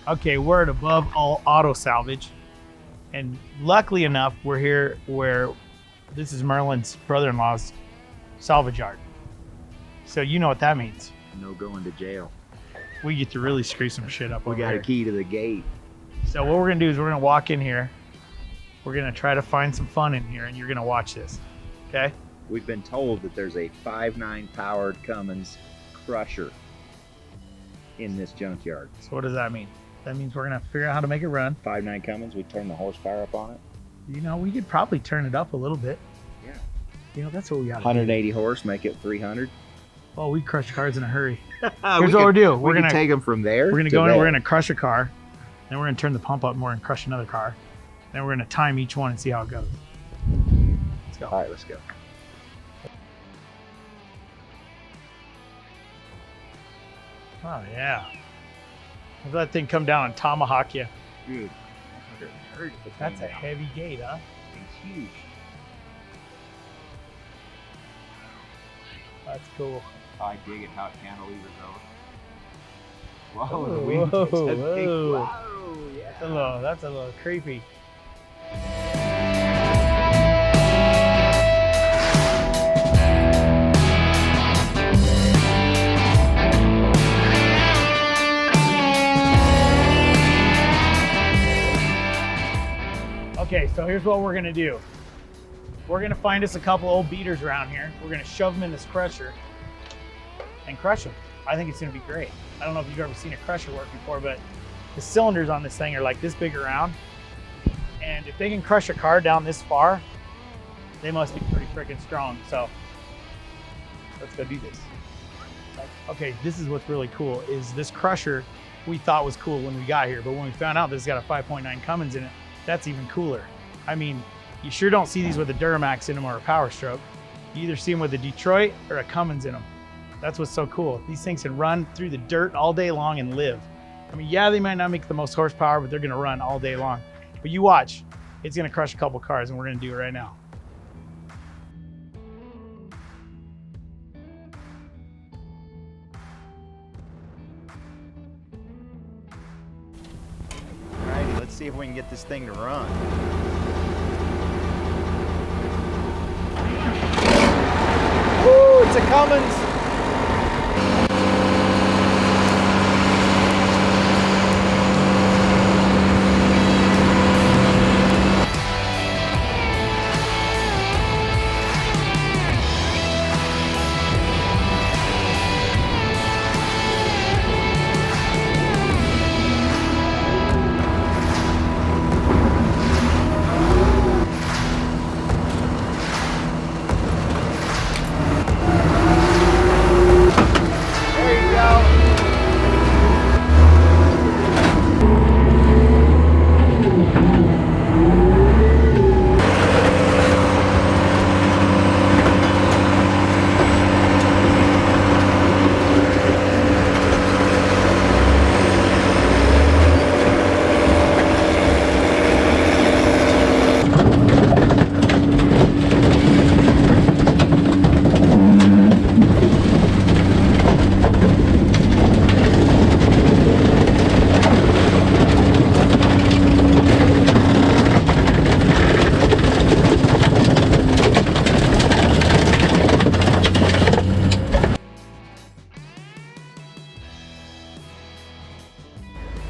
Okay, we're at Above All Auto Salvage, and luckily enough, we're here where this is Merlin's brother-in-law's salvage yard. So you know what that means. No going to jail. We get to really screw some shit up. We got a key to the gate. So what we're gonna do is we're gonna walk in here. We're gonna try to find some fun in here, and you're gonna watch this, okay? We've been told that there's a 5.9 powered Cummins crusher in this junkyard. So what does that mean? That means we're gonna figure out how to make it run. 5.9 Cummins, we turn the horsepower up on it. You know, we could probably turn it up a little bit. Yeah. You know, that's what we got. 180 horse, make it 300. Oh, we crush cars in a hurry. Here's Here's what we're doing. We're gonna take them from there. We're gonna to go in, there. we're gonna crush a car, then we're gonna turn the pump up and we're gonna crush another car. Then we're gonna time each one and see how it goes. Let's go. All right, let's go. Oh yeah. Have that thing come down and tomahawk you. Dude, That's a heavy gate, huh? It's huge. That's cool. I dig it how it cantilevers over. Whoa, Whoa, the wind whoa, gets a big, whoa. whoa, yeah. That's a little creepy. Okay, so here's what we're gonna do. We're gonna find us a couple old beaters around here. We're gonna shove them in this crusher and crush them. I think it's gonna be great. I don't know if you've ever seen a crusher work before, but the cylinders on this thing are like this big around. And if they can crush a car down this far, they must be pretty freaking strong. So let's go do this. Okay, this is what's really cool is this crusher we thought was cool when we got here, but when we found out this has got a 5.9 Cummins in it, that's even cooler. I mean, you sure don't see these with a Duramax in them or a Power Stroke. You either see them with a Detroit or a Cummins in them. That's what's so cool. These things can run through the dirt all day long and live. I mean, yeah, they might not make the most horsepower, but they're gonna run all day long. But you watch, it's gonna crush a couple cars and we're gonna do it right now. Alrighty, let's see if we can get this thing to run. Woo, it's a Cummins.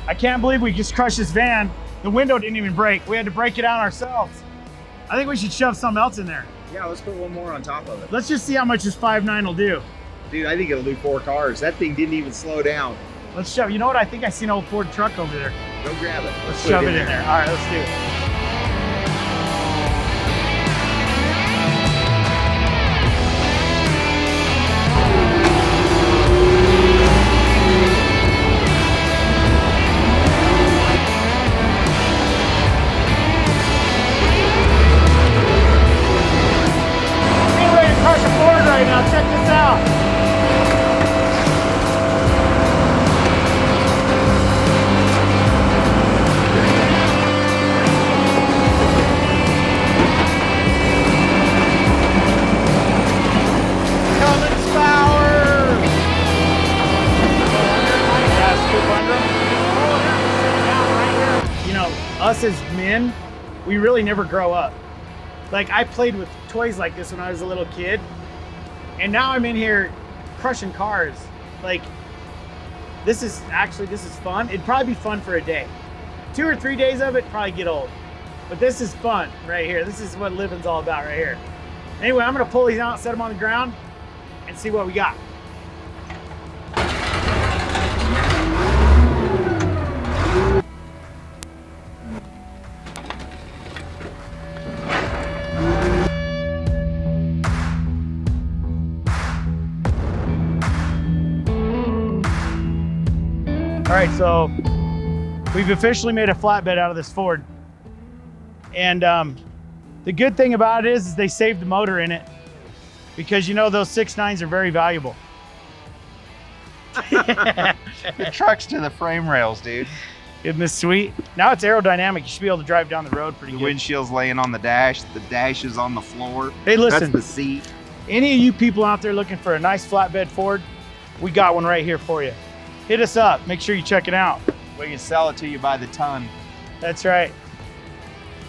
I can't believe we just crushed this van. The window didn't even break. We had to break it out ourselves. I think we should shove something else in there. Yeah, let's put one more on top of it. Let's just see how much this 5.9 will do. Dude, I think it'll do 4 cars. That thing didn't even slow down. Let's shove. You know what? I think I see an old Ford truck over there. Go grab it. Let's put shove it in there. All right, let's do it. Getting ready to crush a Ford right now. Check this out. us as men, we really never grow up. Like I played with toys like this when I was a little kid, and now I'm in here crushing cars. Like this is fun. It'd probably be fun for a day. 2 or 3 days of it probably get old, but this is fun right here. This is what living's all about right here. Anyway, I'm gonna pull these out, set them on the ground, and see what we got. All right, so we've officially made a flatbed out of this Ford. And the good thing about it is they saved the motor in it, because you know those 6.9s are very valuable. The truck's to the frame rails, dude. Isn't this sweet? Now it's aerodynamic. You should be able to drive down the road pretty The good. windshield's laying on the dash is on the floor. Hey, listen. That's the seat. Any of you people out there looking for a nice flatbed Ford, we got one right here for you. Hit us up. Make sure you check it out. We can sell it to you by the ton. That's right.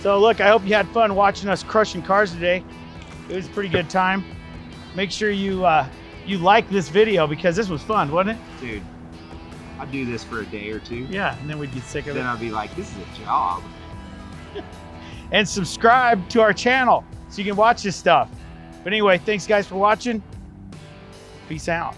So look, I hope you had fun watching us crushing cars today. It was a pretty good time. Make sure you you like this video, because this was fun, wasn't it? Dude, I'd do this for a day or two. Yeah, and then we'd get sick of Then it. I'd be like, this is a job. And subscribe to our channel so you can watch this stuff. But anyway, thanks guys for watching. Peace out.